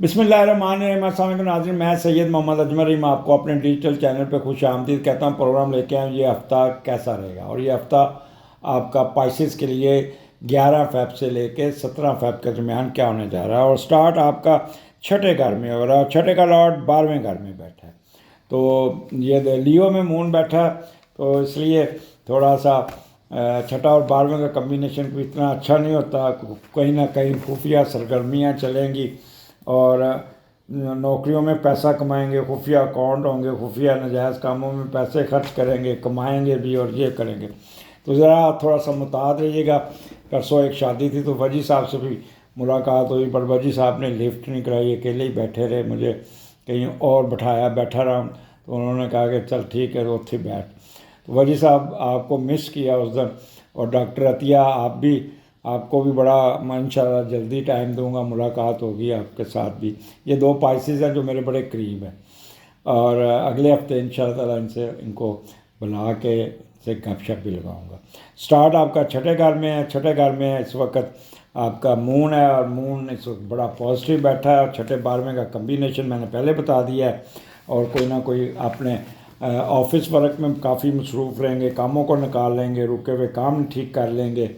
बिस्मिल्लाहिर्रहमानिर्रहीम। अस्सलाम वालेकुम नाज़रीन, मैं सैयद मोहम्मद अजमल रहीम आपको अपने डिजिटल चैनल पे खुश आमदीद कहता हूँ। प्रोग्राम लेके आए ये हफ़्ता कैसा रहेगा, और ये हफ़्ता आपका पाइसेस के लिए 11 फ़रवरी से लेके 17 फ़रवरी के दरमियान क्या होने जा रहा है। और स्टार्ट आपका छठे घर में हो रहा है, छठे का लॉर्ड 12वें घर में बैठा है। तो ये लियो में मून बैठा है, तो इसलिए थोड़ा सा छठा और 12वें का कम्बिनेशन भी इतना अच्छा नहीं होता। कहीं ना कहीं खुफिया सरगर्मियाँ चलेंगी और नौकरियों में पैसा कमाएंगे, खुफिया अकाउंट होंगे, खुफिया नाजायज़ कामों में पैसे खर्च करेंगे, कमाएंगे भी और ये करेंगे। तो ज़रा थोड़ा सा मुताद रहिएगा। परसों एक शादी थी तो वजी साहब से भी मुलाकात हुई, पर वजी साहब ने लिफ्ट नहीं कराई, अकेले ही बैठे रहे, मुझे कहीं और बैठा रहा। तो उन्होंने कहा कि चल ठीक है, रोथी बैठ। तो वजी साहब आपको मिस किया उस दिन, और डॉक्टर अतिया आपको भी बड़ा इंशाल्लाह जल्दी टाइम दूंगा, मुलाकात होगी आपके साथ भी। ये दो पाइसेस हैं जो मेरे बड़े करीब हैं, और अगले हफ्ते इंशाल्लाह ताला इनको बुला के से गपशप भी लगाऊंगा। स्टार्ट आपका छठे घर में है, छठे घर में इस वक्त आपका मून है, और मून इस वक्त बड़ा पॉजिटिव बैठा है। और छठे 12वें का कम्बिनेशन मैंने पहले बता दिया है। और कोई ना कोई आपने ऑफिस वर्क में काफ़ी मसरूफ़ रहेंगे, कामों को निकाल लेंगे, रुके हुए काम ठीक कर लेंगे,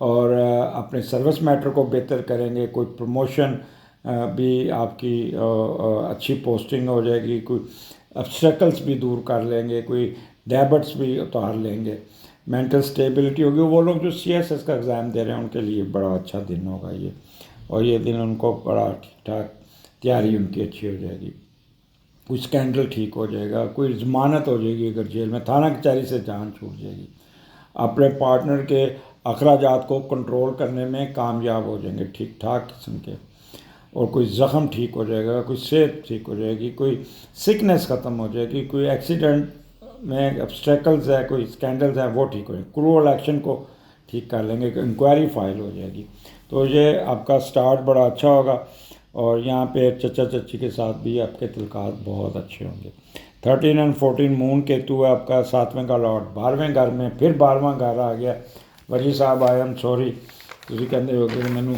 और अपने सर्विस मैटर को बेहतर करेंगे। कोई प्रमोशन भी आपकी अच्छी पोस्टिंग हो जाएगी, कोई ऑब्स्टेकल्स भी दूर कर लेंगे, कोई डेबिट्स भी उतार लेंगे, मेंटल स्टेबिलिटी होगी। वो लोग जो CSS का एग्ज़ाम दे रहे हैं उनके लिए बड़ा अच्छा दिन होगा ये, और ये दिन उनको बड़ा ठीक ठाक तैयारी उनकी अच्छी हो जाएगी। कोई स्कैंडल ठीक हो जाएगा, कोई ज़मानत हो जाएगी अगर जेल में, थाना कचहरी से जान छूट जाएगी। अपने पार्टनर के अखराजात को कंट्रोल करने में कामयाब हो जाएंगे ठीक ठाक किस्म के, और कोई ज़ख़म ठीक हो जाएगा, कोई सेहत ठीक हो जाएगी, कोई सिकनेस ख़त्म हो जाएगी, कोई एक्सीडेंट में ऑब्स्टेकल्स है, कोई स्कैंडल्स हैं वो ठीक हो जाएंगे, क्रूअल एक्शन को ठीक कर लेंगे, इंक्वायरी फाइल हो जाएगी। तो ये आपका स्टार्ट बड़ा अच्छा होगा। और यहाँ पे चचा चची के साथ भी आपके तल्कात बहुत अच्छे होंगे। 13 और 14 मून केतु है आपका, 7वें का लॉर्ड 12वें घर में, फिर 12वां घर आ गया। वजी साहब आई एम सॉरी, तुम कहते हो कि मैनू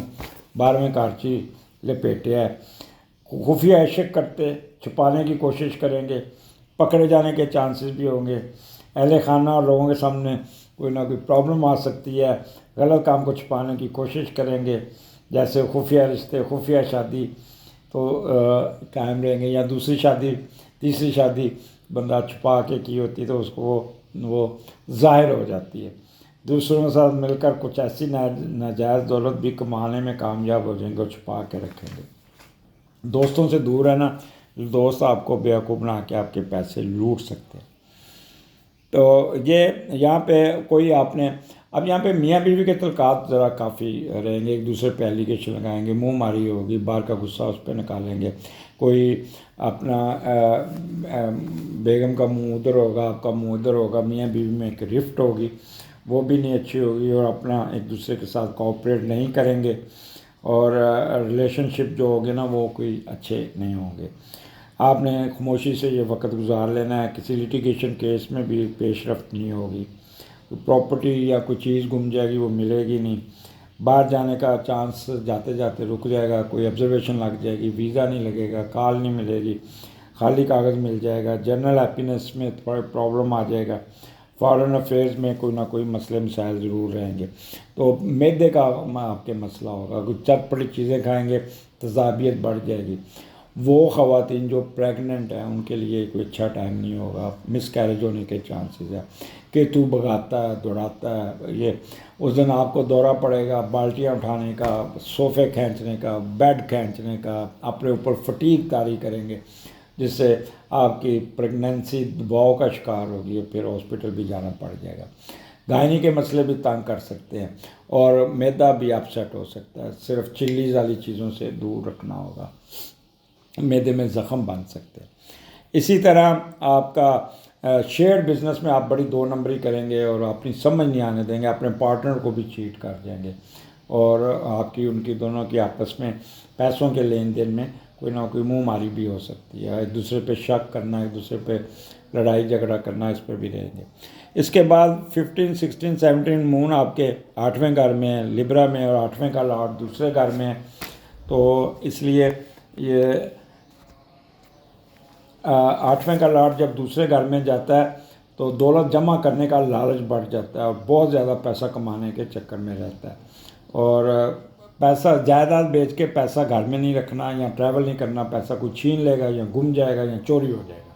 12वें घर च लपेटे है। खुफिया इशक करते छुपाने की कोशिश करेंगे, पकड़े जाने के चांसेस भी होंगे। अहले खाना और लोगों के सामने कोई ना कोई प्रॉब्लम आ सकती है, गलत काम को छुपाने की कोशिश करेंगे, जैसे खुफिया रिश्ते, खुफिया शादी तो कायम रहेंगे, या दूसरी शादी तीसरी शादी बंदा छुपा के की होती तो उसको वो ज़ाहिर हो जाती है। दूसरों के साथ मिलकर कुछ ऐसी नाजायज़ दौलत भी कमाने में कामयाब हो जाएंगे और छुपा के रखेंगे। दोस्तों से दूर रहना, दोस्त आपको बेवकूफ़ बना के आपके पैसे लूट सकते हैं। तो ये यहाँ पे कोई आपने अब यहाँ पे मियाँ बीवी के तल्कात ज़रा काफ़ी रहेंगे, एक दूसरे पे एलिगेशन लगाएंगे, मुंह मारी होगी, बाहर का गुस्सा उस पर निकालेंगे। कोई अपना बेगम का मुंह उधर होगा, आपका मुंह उधर होगा, मियाँ बीवी में एक रिफ्ट होगी, वो भी नहीं अच्छी होगी, और अपना एक दूसरे के साथ कोऑपरेट नहीं करेंगे, और रिलेशनशिप जो होगे ना वो कोई अच्छे नहीं होंगे। आपने खामोशी से ये वक्त गुजार लेना है, किसी लिटिगेशन केस में भी पेशरफ्त नहीं होगी, प्रॉपर्टी या कोई चीज़ गुम जाएगी वो मिलेगी नहीं, बाहर जाने का चांस जाते जाते रुक जाएगा, कोई ऑब्जर्वेशन लग जाएगी, वीज़ा नहीं लगेगा, कॉल नहीं मिलेगी, खाली कागज़ मिल जाएगा, जनरल हैप्पीनेस में थोड़ा प्रॉब्लम आ जाएगा, फॉरेन अफेयर्स में कोई ना कोई मसले मसाइल ज़रूर रहेंगे। तो मैदे का आपके मसला होगा, कुछ चटपटी चीज़ें खाएंगे, तज़ाबियत बढ़ जाएगी। वो ख़वातीन जो प्रेग्नेंट हैं उनके लिए कोई अच्छा टाइम नहीं होगा, मिस कैरेज होने के चांसेस है। केतु भगाता है, दौड़ाता है, ये उस दिन आपको दौरा पड़ेगा, बाल्टियाँ उठाने का, सोफ़े खींचने का, बेड खींचने का, अपने ऊपर फटीग तारी करेंगे, जिससे आपकी प्रेगनेंसी दबाव का शिकार होगी, फिर हॉस्पिटल भी जाना पड़ जाएगा। गायनी के मसले भी तंग कर सकते हैं, और मैदा भी अपसेट हो सकता है। सिर्फ चिल्लीज़ वाली चीज़ों से दूर रखना होगा, मैदे में ज़ख़म बन सकते हैं। इसी तरह आपका शेयर बिज़नेस में आप बड़ी 2 नंबरी करेंगे, और अपनी समझ नहीं आने देंगे, अपने पार्टनर को भी चीट कर देंगे, और आपकी उनकी दोनों की आपस में पैसों के लेन देन में कोई ना कोई मुँह मारी भी हो सकती है। एक दूसरे पे शक करना, एक दूसरे पे लड़ाई झगड़ा करना, इस पर भी रहेंगे। इसके बाद 15, 16, 17 मून आपके 8वें घर में है, लिब्रा में, और 8वें का लॉर्ड दूसरे घर में है। तो इसलिए یہ 8वें کا لارڈ جب دوسرے گھر میں جاتا ہے تو دولت جمع کرنے کا لالچ بڑھ جاتا ہے اور بہت زیادہ پیسہ کمانے کے چکر میں رہتا ہے، اور پیسہ جائیداد بیچ کے پیسہ گھر میں نہیں رکھنا یا ٹریول نہیں کرنا، پیسہ کوئی چھین لے گا یا گم جائے گا یا چوری ہو جائے گا،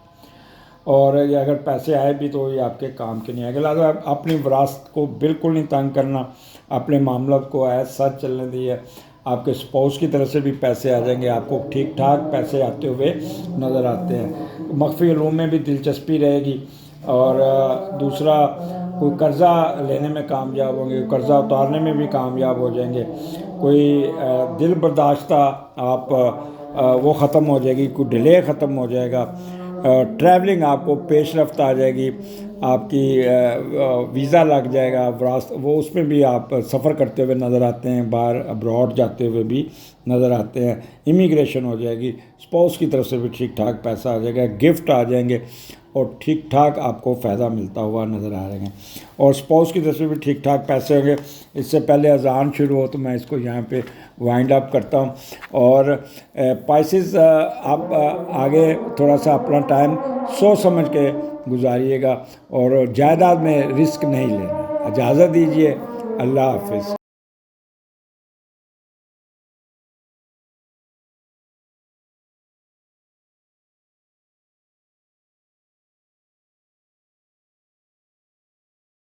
اور یہ اگر پیسے آئے بھی تو یہ آپ کے کام کے نہیں آئے گا۔ لہٰذا اپنی وراثت کو بالکل نہیں تنگ کرنا، اپنے معاملات کو ایز سچ چلنے دیے۔ آپ کے اسپاؤس کی طرف سے بھی پیسے آ جائیں گے، آپ کو ٹھیک ٹھاک پیسے آتے ہوئے نظر آتے ہیں۔ مخفی علوم میں بھی دلچسپی رہے گی، اور دوسرا کوئی قرضہ لینے میں کامیاب ہوں گے، قرضہ اتارنے میں بھی کامیاب ہو جائیں گے، کوئی دل برداشتہ آپ وہ ختم ہو جائے گی، کوئی ڈیلے ختم ہو جائے گا، ٹریولنگ آپ کو پیش رفت آ جائے گی، آپ کی ویزا لگ جائے گا، وہ اس میں بھی آپ سفر کرتے ہوئے نظر آتے ہیں، باہر ابراڈ جاتے ہوئے بھی نظر آتے ہیں، امیگریشن ہو جائے گی، اسپاؤس کی طرف سے بھی ٹھیک ٹھاک پیسہ آ جائے گا، گفٹ آ جائیں گے اور ٹھیک ٹھاک آپ کو فائدہ ملتا ہوا نظر آ رہے ہیں، اور اسپاؤس کی طرف سے بھی ٹھیک ٹھاک پیسے ہوں گے۔ اس سے پہلے اذان شروع ہو تو میں اس کو یہاں پہ وائنڈ اپ کرتا ہوں، اور پائسز آپ آگے تھوڑا سا اپنا ٹائم سوچ سمجھ کے گزاریے گا، اور جائیداد میں رسک نہیں لینا۔ اجازت دیجیے، اللہ حافظ۔